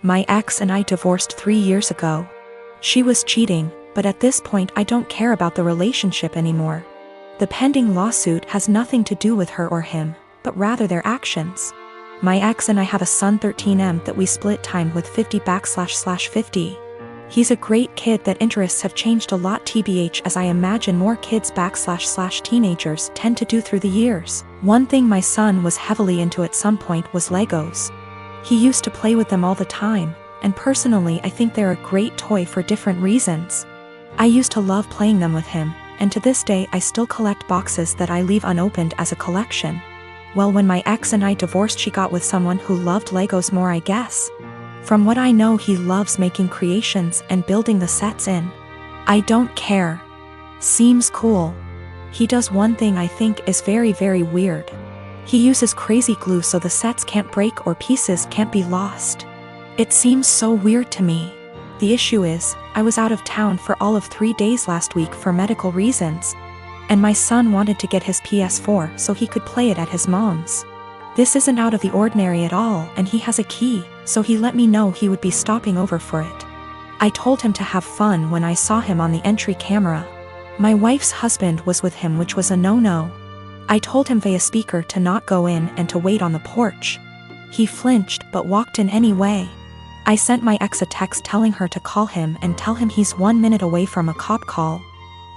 My ex and I divorced 3 years ago. She was cheating, but at this point I don't care about the relationship anymore. The pending lawsuit has nothing to do with her or him, but rather their actions. My ex and I have a son 13M that we split time with 50//50. He's a great kid that interests have changed a lot tbh as I imagine more kids//teenagers tend to do through the years. One thing my son was heavily into at some point was Legos. He used to play with them all the time, and personally I think they're a great toy for different reasons. I used to love playing them with him, and to this day I still collect boxes that I leave unopened as a collection. Well, when my ex and I divorced, she got with someone who loved Legos more, I guess. From what I know, he loves making creations and building the sets in. I don't care. Seems cool. He does one thing I think is very, very weird. He uses crazy glue so the sets can't break or pieces can't be lost. It seems so weird to me. The issue is, I was out of town for all of 3 days last week for medical reasons. And my son wanted to get his PS4 so he could play it at his mom's. This isn't out of the ordinary at all, and he has a key, so he let me know he would be stopping over for it. I told him to have fun when I saw him on the entry camera. My wife's husband was with him, which was a no-no. I told him via speaker to not go in and to wait on the porch. He flinched but walked in anyway. I sent my ex a text telling her to call him and tell him he's 1 minute away from a cop call.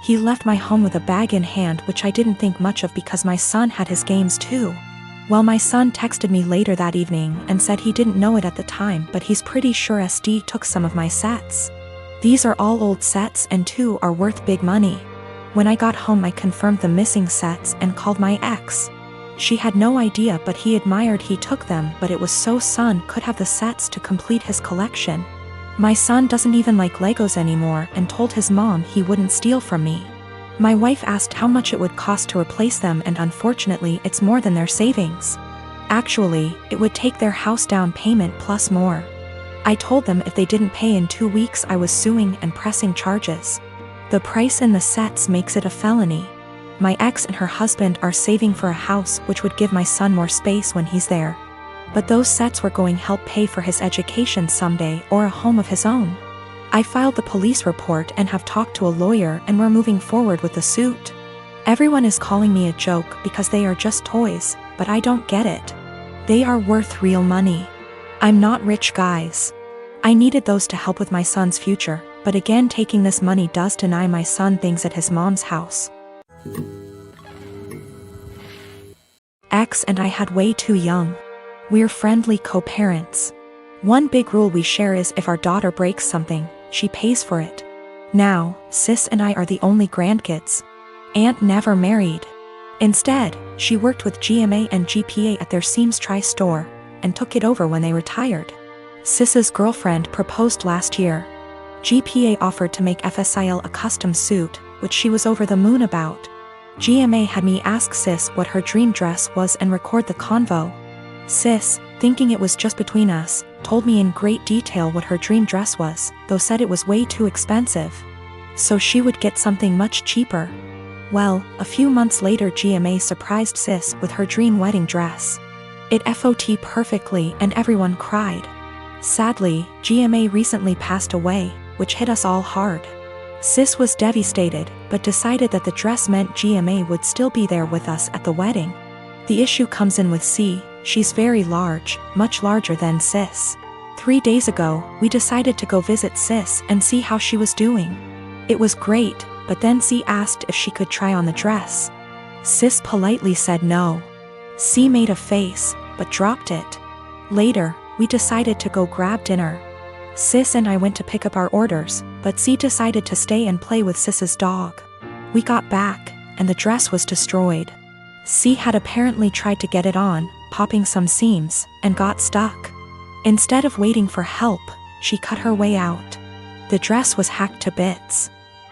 He left my home with a bag in hand, which I didn't think much of because my son had his games too. Well, my son texted me later that evening and said he didn't know it at the time, but he's pretty sure SD took some of my sets. These are all old sets and 2 are worth big money. When I got home I confirmed the missing sets and called my ex. She had no idea, but he admired he took them, but it was so son could have the sets to complete his collection. My son doesn't even like Legos anymore and told his mom he wouldn't steal from me. My wife asked how much it would cost to replace them, and unfortunately it's more than their savings. Actually, it would take their house down payment plus more. I told them if they didn't pay in 2 weeks I was suing and pressing charges. The price in the sets makes it a felony. My ex and her husband are saving for a house which would give my son more space when he's there. But those sets were going to help pay for his education someday or a home of his own. I filed the police report and have talked to a lawyer, and we're moving forward with the suit. Everyone is calling me a joke because they are just toys, but I don't get it. They are worth real money. I'm not rich, guys. I needed those to help with my son's future, but again taking this money does deny my son things at his mom's house. Ex and I had way too young. We're friendly co-parents. One big rule we share is if our daughter breaks something, she pays for it. Now, sis and I are the only grandkids. Aunt never married. Instead, she worked with GMA and GPA at their Seams Tri-store, and took it over when they retired. Sis's girlfriend proposed last year. GPA offered to make FSIL a custom suit, which she was over the moon about. GMA had me ask Sis what her dream dress was and record the convo. Sis, thinking it was just between us, told me in great detail what her dream dress was, though said it was way too expensive. So she would get something much cheaper. Well, a few months later GMA surprised Sis with her dream wedding dress. It FOT perfectly and everyone cried. Sadly, GMA recently passed away, which hit us all hard. Sis was devastated, but decided that the dress meant GMA would still be there with us at the wedding. The issue comes in with C. She's very large, much larger than Sis. 3 days ago, we decided to go visit Sis and see how she was doing. It was great, but then C asked if she could try on the dress. Sis politely said no. C made a face, but dropped it. Later, we decided to go grab dinner. Sis and I went to pick up our orders, but C decided to stay and play with Sis's dog. We got back, and the dress was destroyed. C had apparently tried to get it on, popping some seams, and got stuck. Instead of waiting for help, she cut her way out. The dress was hacked to bits.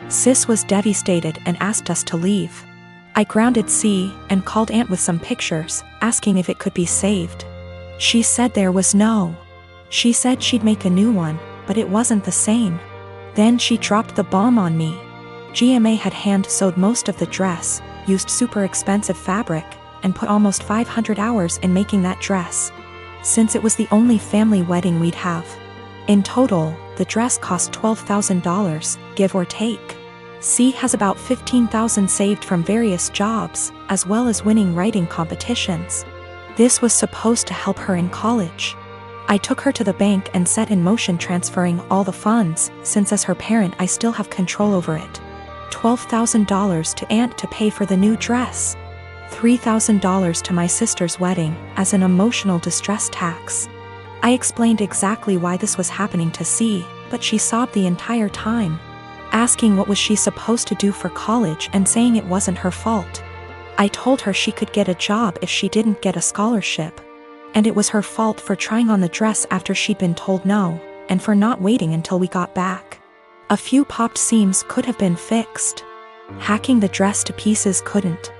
Sis was devastated and asked us to leave. I grounded C and called Aunt with some pictures, asking if it could be saved. She said there was no. She said she'd make a new one, but it wasn't the same. Then she dropped the bomb on me. GMA had hand-sewed most of the dress, used super expensive fabric, and put almost 500 hours in making that dress. Since it was the only family wedding we'd have. In total, the dress cost $12,000, give or take. C has about $15,000 saved from various jobs, as well as winning writing competitions. This was supposed to help her in college. I took her to the bank and set in motion transferring all the funds, since as her parent I still have control over it. $12,000 to aunt to pay for the new dress. $3,000 to my sister's wedding, as an emotional distress tax. I explained exactly why this was happening to C, but she sobbed the entire time, asking what was she supposed to do for college and saying it wasn't her fault. I told her she could get a job if she didn't get a scholarship. And it was her fault for trying on the dress after she'd been told no, and for not waiting until we got back. A few popped seams could have been fixed. Hacking the dress to pieces couldn't.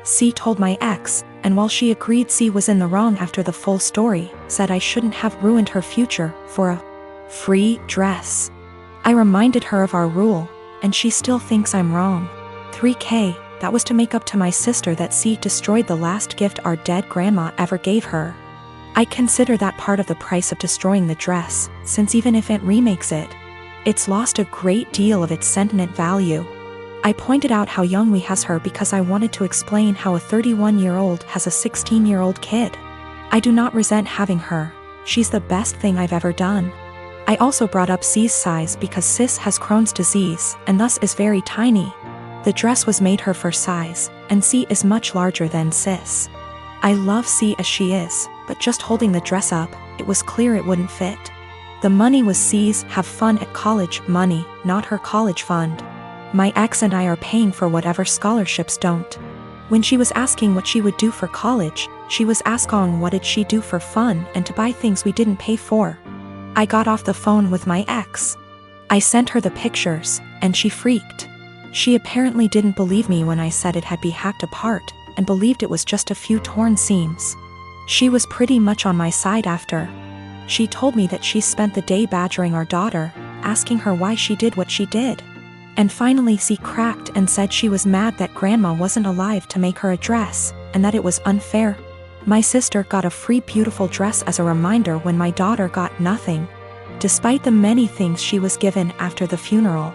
C told my ex, and while she agreed C was in the wrong after the full story, said I shouldn't have ruined her future for a free dress. I reminded her of our rule, and she still thinks I'm wrong. $3,000, that was to make up to my sister that C destroyed the last gift our dead grandma ever gave her. I consider that part of the price of destroying the dress, since even if Aunt remakes it, it's lost a great deal of its sentiment value. I pointed out how young we has her because I wanted to explain how a 31-year-old has a 16-year-old kid. I do not resent having her, she's the best thing I've ever done. I also brought up C's size because Sis has Crohn's disease and thus is very tiny. The dress was made her for size, and C is much larger than Sis. I love C as she is, but just holding the dress up, it was clear it wouldn't fit. The money was C's have fun at college money, not her college fund. My ex and I are paying for whatever scholarships don't. When she was asking what she would do for college, she was asking what did she do for fun and to buy things we didn't pay for. I got off the phone with my ex. I sent her the pictures, and she freaked. She apparently didn't believe me when I said it had been hacked apart, and believed it was just a few torn seams. She was pretty much on my side after. She told me that she spent the day badgering our daughter, asking her why she did what she did. And finally she cracked and said she was mad that grandma wasn't alive to make her a dress, and that it was unfair. My sister got a free beautiful dress as a reminder when my daughter got nothing. Despite the many things she was given after the funeral.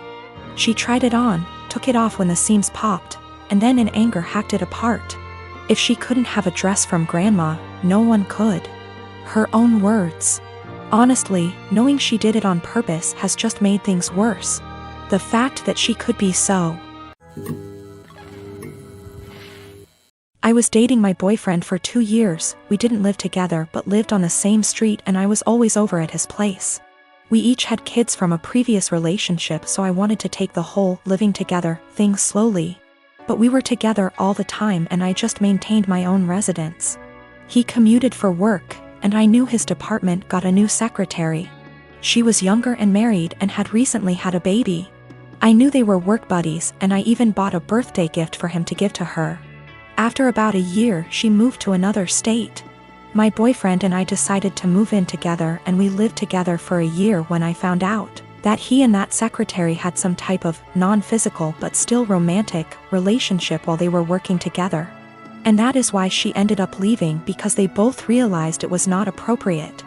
She tried it on, took it off when the seams popped, and then in anger hacked it apart. If she couldn't have a dress from grandma, no one could. Her own words. Honestly, knowing she did it on purpose has just made things worse. The fact that she could be so. I was dating my boyfriend for 2 years. We didn't live together but lived on the same street and I was always over at his place. We each had kids from a previous relationship, so I wanted to take the whole living together thing slowly. But we were together all the time and I just maintained my own residence. He commuted for work, and I knew his department got a new secretary. She was younger and married and had recently had a baby. I knew they were work buddies and I even bought a birthday gift for him to give to her. After about a year, she moved to another state. My boyfriend and I decided to move in together and we lived together for a year when I found out that he and that secretary had some type of non-physical but still romantic relationship while they were working together. And that is why she ended up leaving, because they both realized it was not appropriate.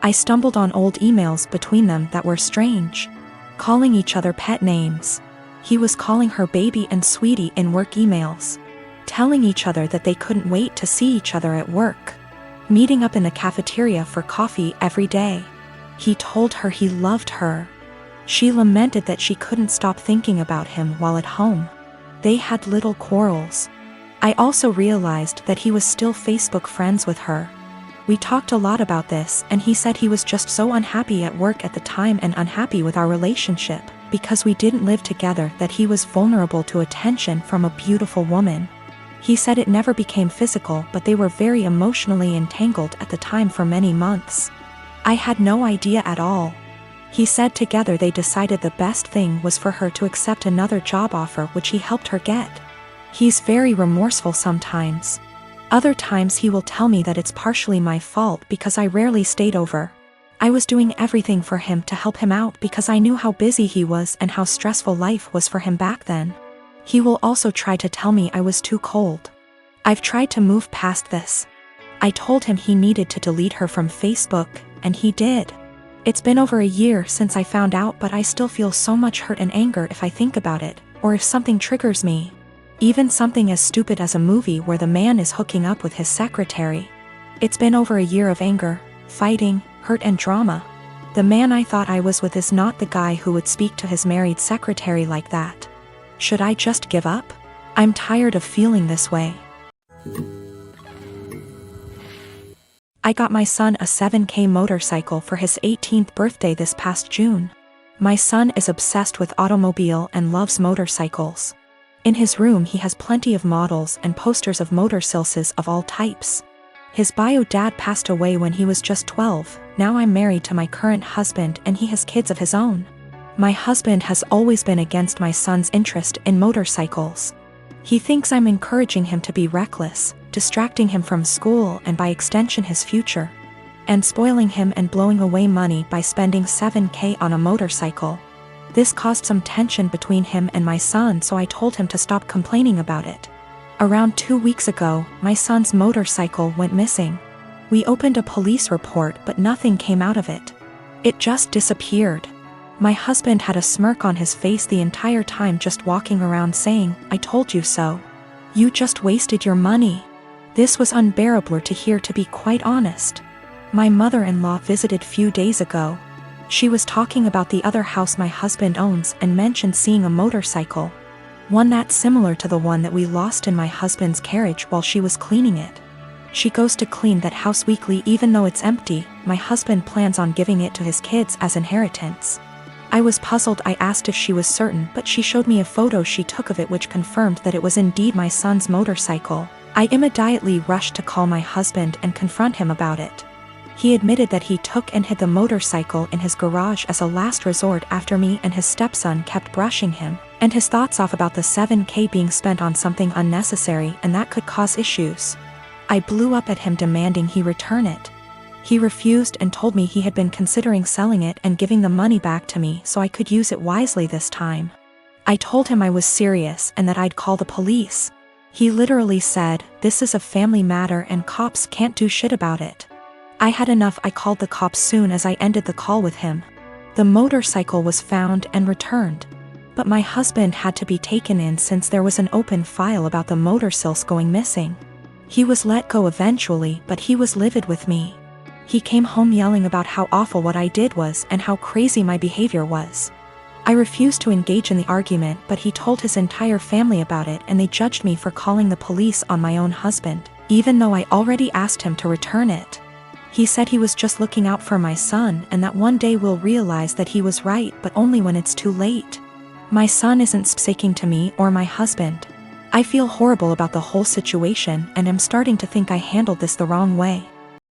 I stumbled on old emails between them that were strange. Calling each other pet names. He was calling her baby and sweetie in work emails. Telling each other that they couldn't wait to see each other at work. Meeting up in the cafeteria for coffee every day. He told her he loved her. She lamented that she couldn't stop thinking about him while at home. They had little quarrels. I also realized that he was still Facebook friends with her. We talked a lot about this and he said he was just so unhappy at work at the time and unhappy with our relationship, because we didn't live together, that he was vulnerable to attention from a beautiful woman. He said it never became physical, but they were very emotionally entangled at the time for many months. I had no idea at all. He said together they decided the best thing was for her to accept another job offer, which he helped her get. He's very remorseful sometimes. Other times he will tell me that it's partially my fault because I rarely stayed over. I was doing everything for him to help him out because I knew how busy he was and how stressful life was for him back then. He will also try to tell me I was too cold. I've tried to move past this. I told him he needed to delete her from Facebook, and he did. It's been over a year since I found out, but I still feel so much hurt and anger if I think about it, or if something triggers me. Even something as stupid as a movie where the man is hooking up with his secretary. It's been over a year of anger, fighting, hurt and drama. The man I thought I was with is not the guy who would speak to his married secretary like that. Should I just give up? I'm tired of feeling this way. I got my son a 7K motorcycle for his 18th birthday this past June. My son is obsessed with automobile and loves motorcycles. In his room he has plenty of models and posters of motorcycles of all types. His bio dad passed away when he was just 12, now I'm married to my current husband and he has kids of his own. My husband has always been against my son's interest in motorcycles. He thinks I'm encouraging him to be reckless, distracting him from school and by extension his future, and spoiling him and blowing away money by spending 7K on a motorcycle. This caused some tension between him and my son, so I told him to stop complaining about it. Around 2 weeks ago, my son's motorcycle went missing. We opened a police report but nothing came out of it. It just disappeared. My husband had a smirk on his face the entire time, just walking around saying, "I told you so. You just wasted your money." This was unbearable to hear, to be quite honest. My mother-in-law visited few days ago. She was talking about the other house my husband owns and mentioned seeing a motorcycle. One that's similar to the one that we lost in my husband's carriage while she was cleaning it. She goes to clean that house weekly even though it's empty. My husband plans on giving it to his kids as inheritance. I was puzzled. I asked if she was certain, but she showed me a photo she took of it which confirmed that it was indeed my son's motorcycle. I immediately rushed to call my husband and confront him about it. He admitted that he took and hid the motorcycle in his garage as a last resort after me and his stepson kept brushing him and his thoughts off about the 7K being spent on something unnecessary and that could cause issues. I blew up at him demanding he return it. He refused and told me he had been considering selling it and giving the money back to me so I could use it wisely this time. I told him I was serious and that I'd call the police. He literally said, "This is a family matter and cops can't do shit about it." I had enough. I called the cops soon as I ended the call with him. The motorcycle was found and returned. But my husband had to be taken in since there was an open file about the motorcycles going missing. He was let go eventually, but he was livid with me. He came home yelling about how awful what I did was and how crazy my behavior was. I refused to engage in the argument, but he told his entire family about it and they judged me for calling the police on my own husband, even though I already asked him to return it. He said he was just looking out for my son and that one day we'll realize that he was right, but only when it's too late. My son isn't speaking to me or my husband. I feel horrible about the whole situation and am starting to think I handled this the wrong way.